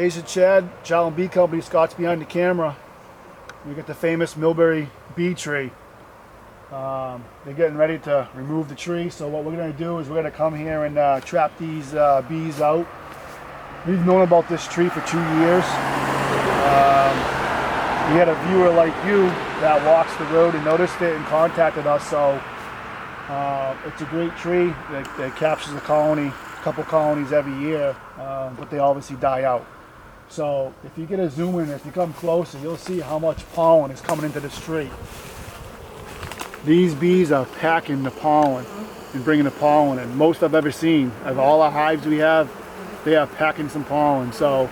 Jason, Chad, Chow Bee Company. Scott's behind the camera. We got the famous Millbury bee tree. They're getting ready to remove the tree, so what we're going to do is we're going to come here and trap these bees out. We've known about this tree for 2 years. We had a viewer like you that walks the road and noticed it and contacted us, so it's a great tree that captures a colony, a couple colonies every year, but they obviously die out. So if you get a zoom in, if you come closer, you'll see how much pollen is coming into this tree. These bees are packing the pollen and bringing the pollen in. Most I've ever seen, of all our hives we have, they are packing some pollen. So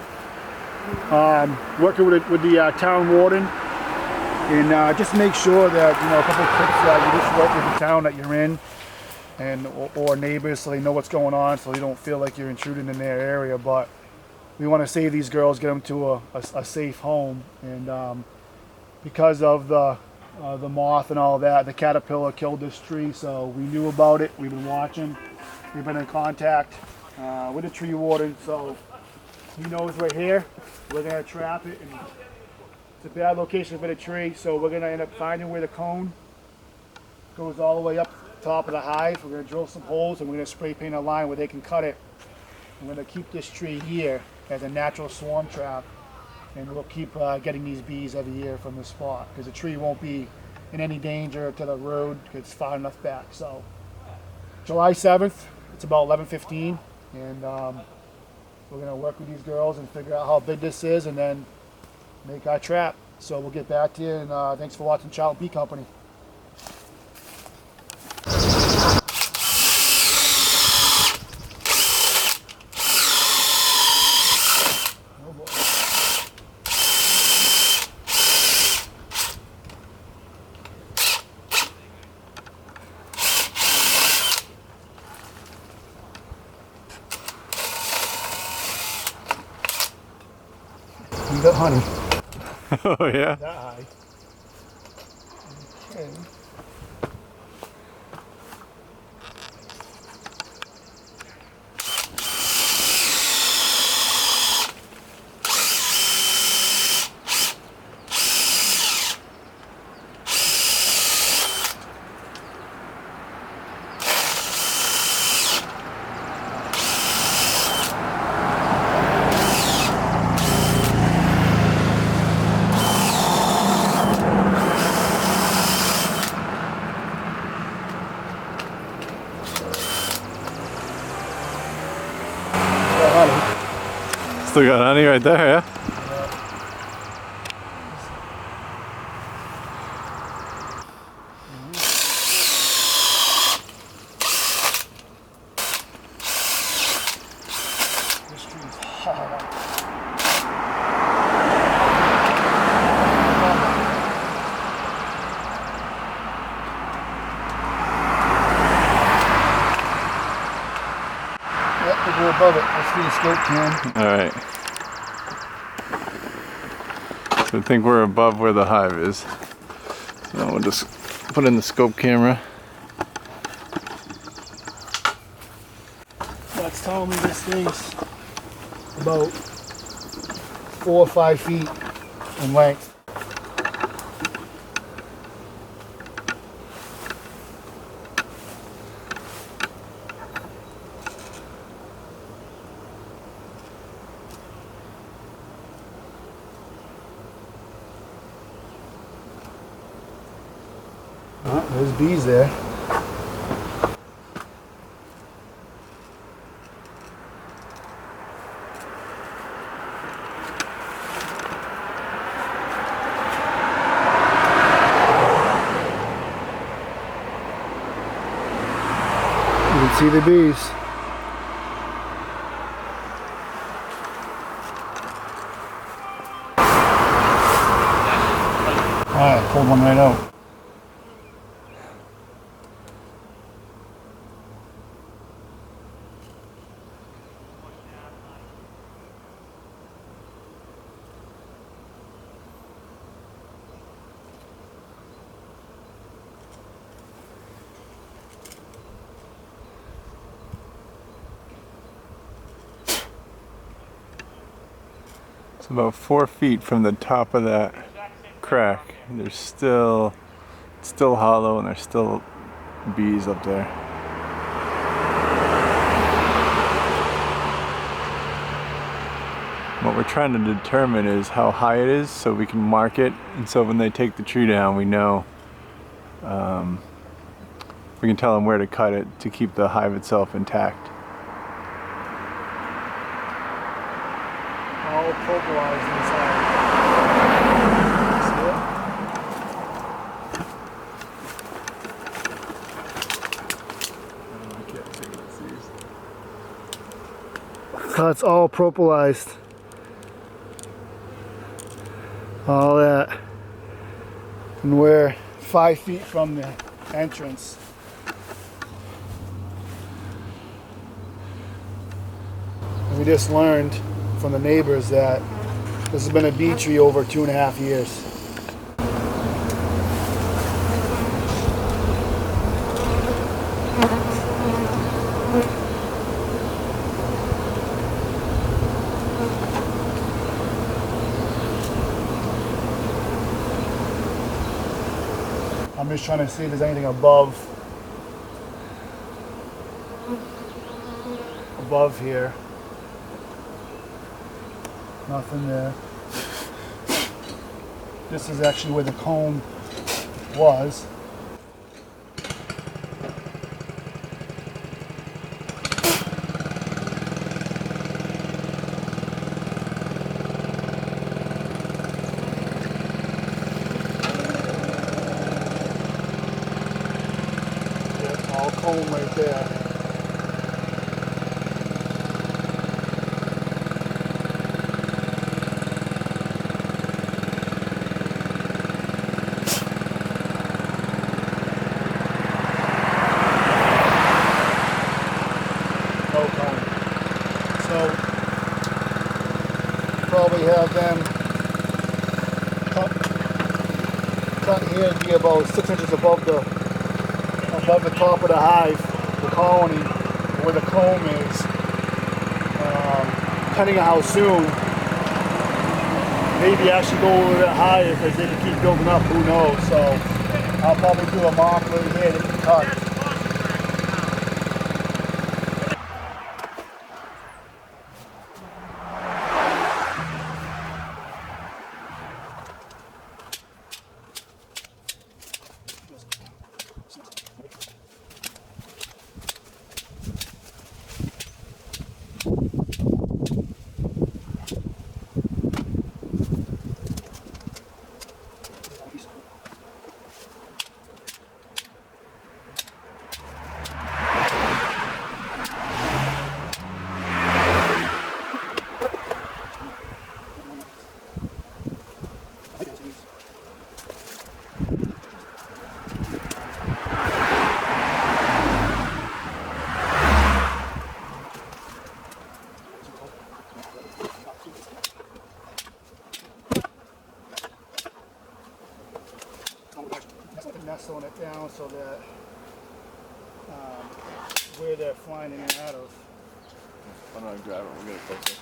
working with the town warden, and just make sure that, you know, a couple of tips that you just work with the town that you're in, and or neighbors, so they know what's going on, so you don't feel like you're intruding in their area. But we want to save these girls, get them to a safe home, and because of the moth and all that, the caterpillar killed this tree, so we knew about it. We've been watching, we've been in contact with the tree warden, so he knows we're here. We're going to trap it, and it's a bad location for the tree, so we're going to end up finding where the cone goes all the way up the top of the hive. We're going to drill some holes, and we're going to spray paint a line where they can cut it. We're going to keep this tree here as a natural swarm trap, and we'll keep getting these bees every year from this spot, because the tree won't be in any danger to the road because it's far enough back. So July 7th, it's about 11:15, and we're going to work with these girls and figure out how big this is, and then make our trap. So we'll get back to you, and thanks for watching Chow Bee Company. You got honey. Oh yeah? That high. Okay. Still got honey right there, yeah? This tree's hard. Yep, we'll go above it. Let's do the scope cam. Alright. So I think we're above where the hive is. So we'll just put in the scope camera. That's telling me this thing's about 4 or 5 feet in length. There's bees there. You can see the bees. Alright, pulled one right out. about 4 feet from the top of that crack. There's still hollow, and there's still bees up there. What we're trying to determine is how high it is so we can mark it, and so when they take the tree down we know, we can tell them where to cut it to keep the hive itself intact. All pulverized inside. See it? So it's all propylized. All that. And we're 5 feet from the entrance. And we just learned from the neighbors that this has been a bee tree over 2.5 years. I'm just trying to see if there's anything above here. Nothing there. This is actually where the comb was. Yeah, all comb right there. Probably have them cut here to be about 6 inches above the top of the hive, the colony, where the comb is. Depending on how soon, maybe actually go a little bit higher because they can keep building up. Who knows? So I'll probably do a mark right here that can cut. Nestling it down so that where they're flying in and out of. Why don't I grab it? We'll get it closer.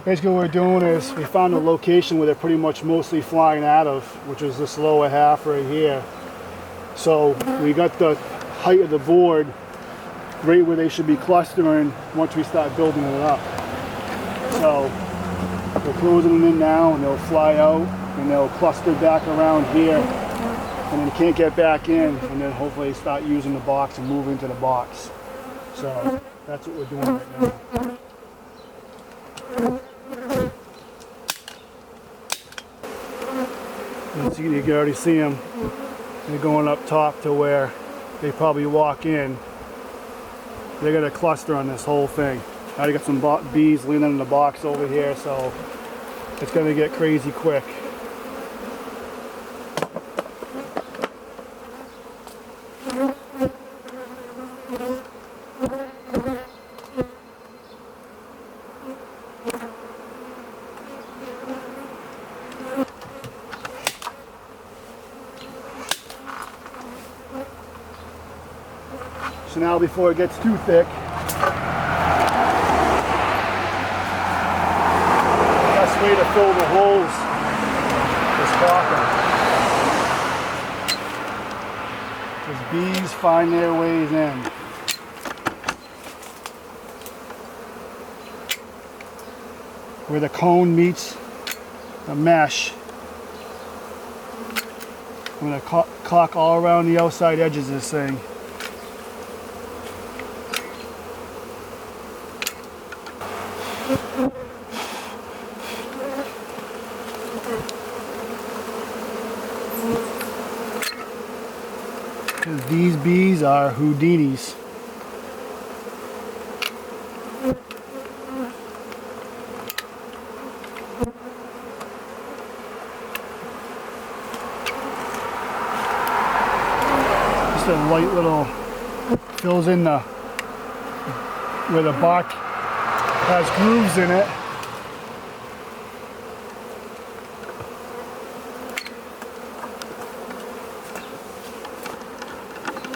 Basically what we're doing is we found a location where they're pretty much mostly flying out of, which is this lower half right here. So we got the height of the board right where they should be clustering once we start building it up. So we're closing them in now and they'll fly out and they'll cluster back around here and then can't get back in, and then hopefully start using the box and move into the box. So that's what we're doing right now. So you can already see them. They're going up top to where they probably walk in. They got a cluster on this whole thing. I already got some bees leaning in the box over here, so it's going to get crazy quick. So now before it gets too thick, best way to fill the holes is caulking. Because bees find their ways in. Where the cone meets the mesh. I'm going to caulk all around the outside edges of this thing. Because these bees are Houdinis. Just a light little, fills in the, where the bark has grooves in it.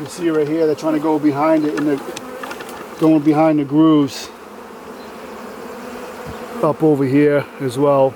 You see right here, they're trying to go behind it, and they're going behind the grooves. Up over here as well.